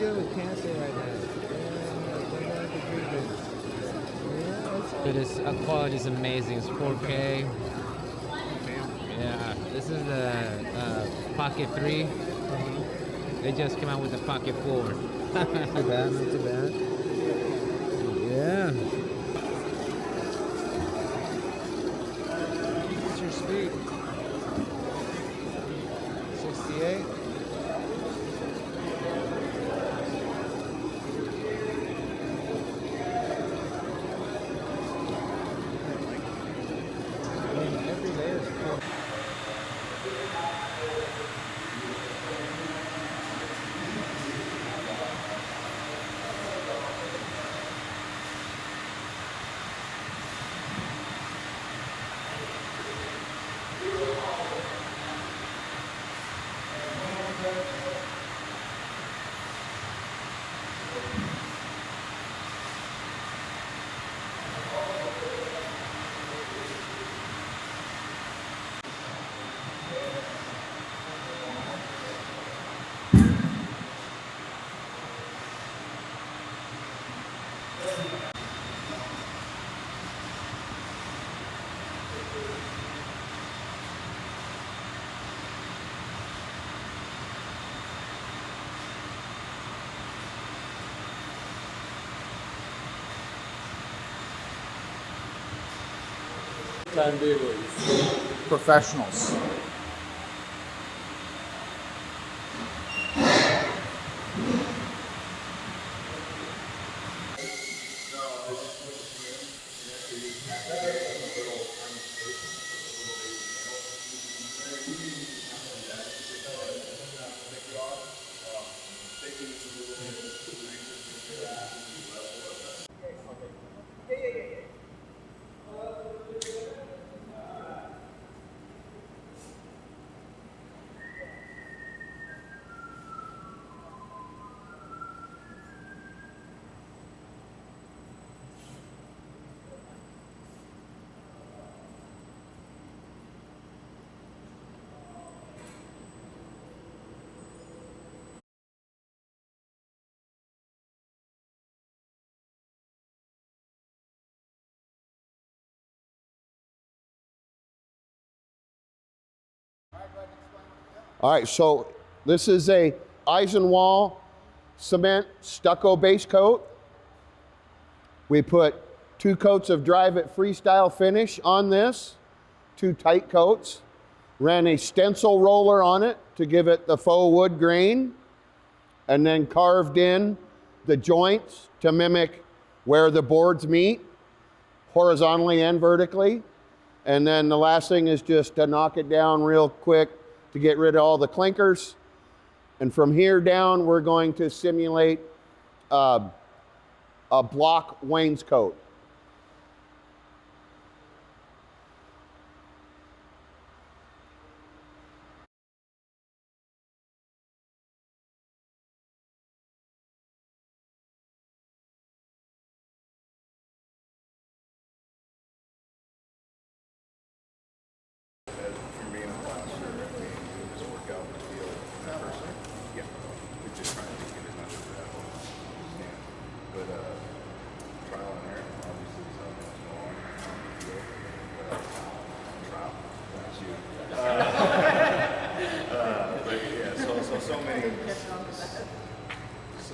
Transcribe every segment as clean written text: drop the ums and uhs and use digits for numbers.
doing with cancer right now? But its quality is amazing. It's 4K. Yeah, this is the Pocket 3. They just came out with the Pocket 4. Not too bad, not too bad. Yeah. What's your speed? 68? Professionals. All right, so this is a Eisenwall cement stucco base coat. We put 2 coats of Drive It Freestyle finish on this, 2 tight coats. Ran a stencil roller on it to give it the faux wood grain, and then carved in the joints to mimic where the boards meet, horizontally and vertically. And then the last thing is just to knock it down real quick to get rid of all the clinkers. And from here down, we're going to simulate a block wainscot.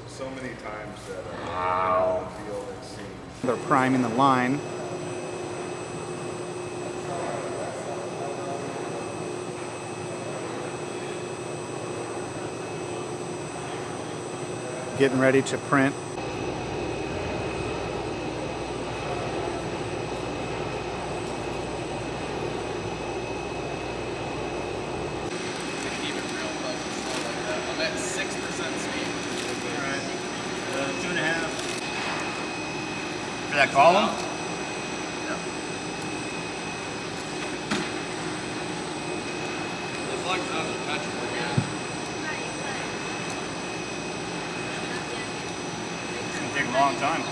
So many times that on the field it seems. They're priming the line. Getting ready to print. I'm at 6% speed. All right. 2.5. For that column? Yep. As long as it doesn't touch it, we're good. It's going to take a long time.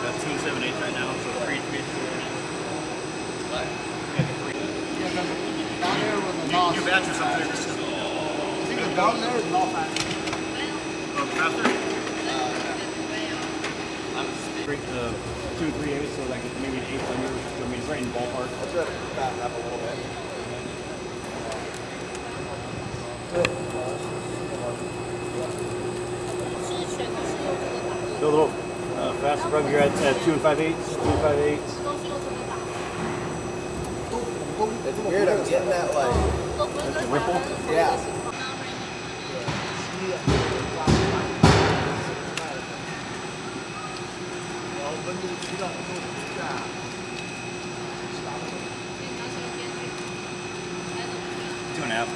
That's 2.78 right now, so 3.3. New batch or something. I think the down there is not fast. Faster? 2 3/8, so like maybe an eighth on yours. I mean, it's right in the ballpark. I'll try to back up a little bit. Go a little faster. Probably you're at 2 5/8. 2 5/8. It's weird, I'm getting that like Ripple. yeah. Two and a half.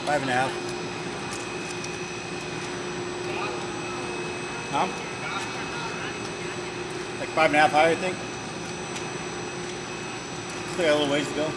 Five and a half. Huh? Like 5.5 high, I think. Still got a little ways to go.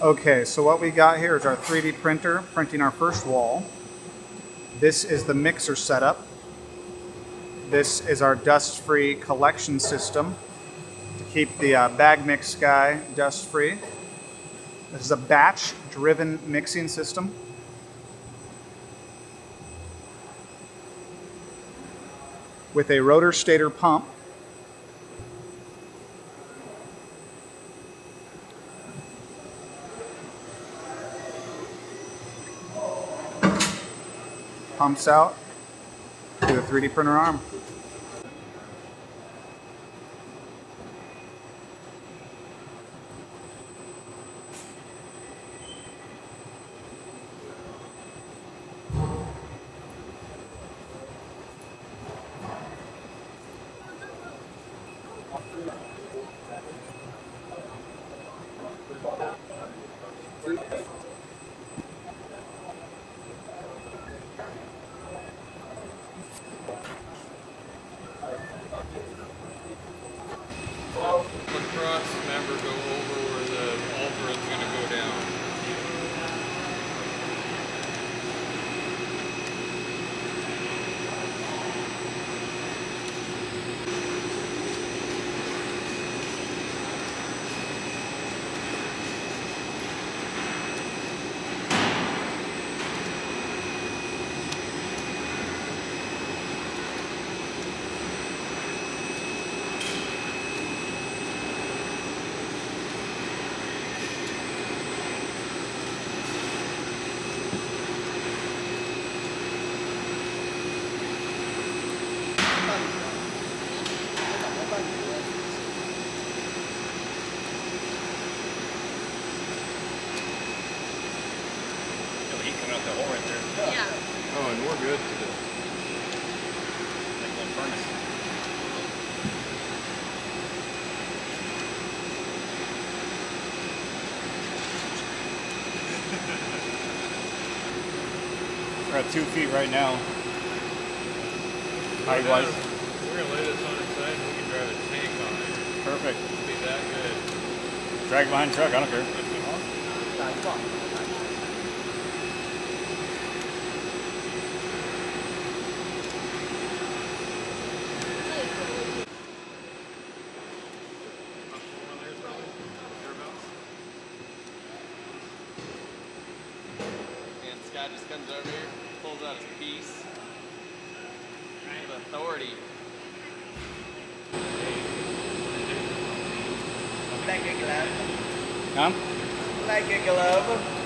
Okay, so what we got here is our 3D printer printing our first wall. This is the mixer setup. This is our dust-free collection system to keep the bag mix guy dust-free. This is a batch-driven mixing system. With a rotor stator pump. Pumps out to the 3D printer arm. Across, remember, go over where the altar is going to go down. Oh, and we're good to the Like a furnace. We're at 2 feet right now. Height wise. We're going to lay this on its side and we can drive a tank on it. Perfect. It'll be that good. Drag behind the truck, I don't care. And Scott just comes over here, pulls out his piece. With authority. Like a glove. Huh? Like a glove.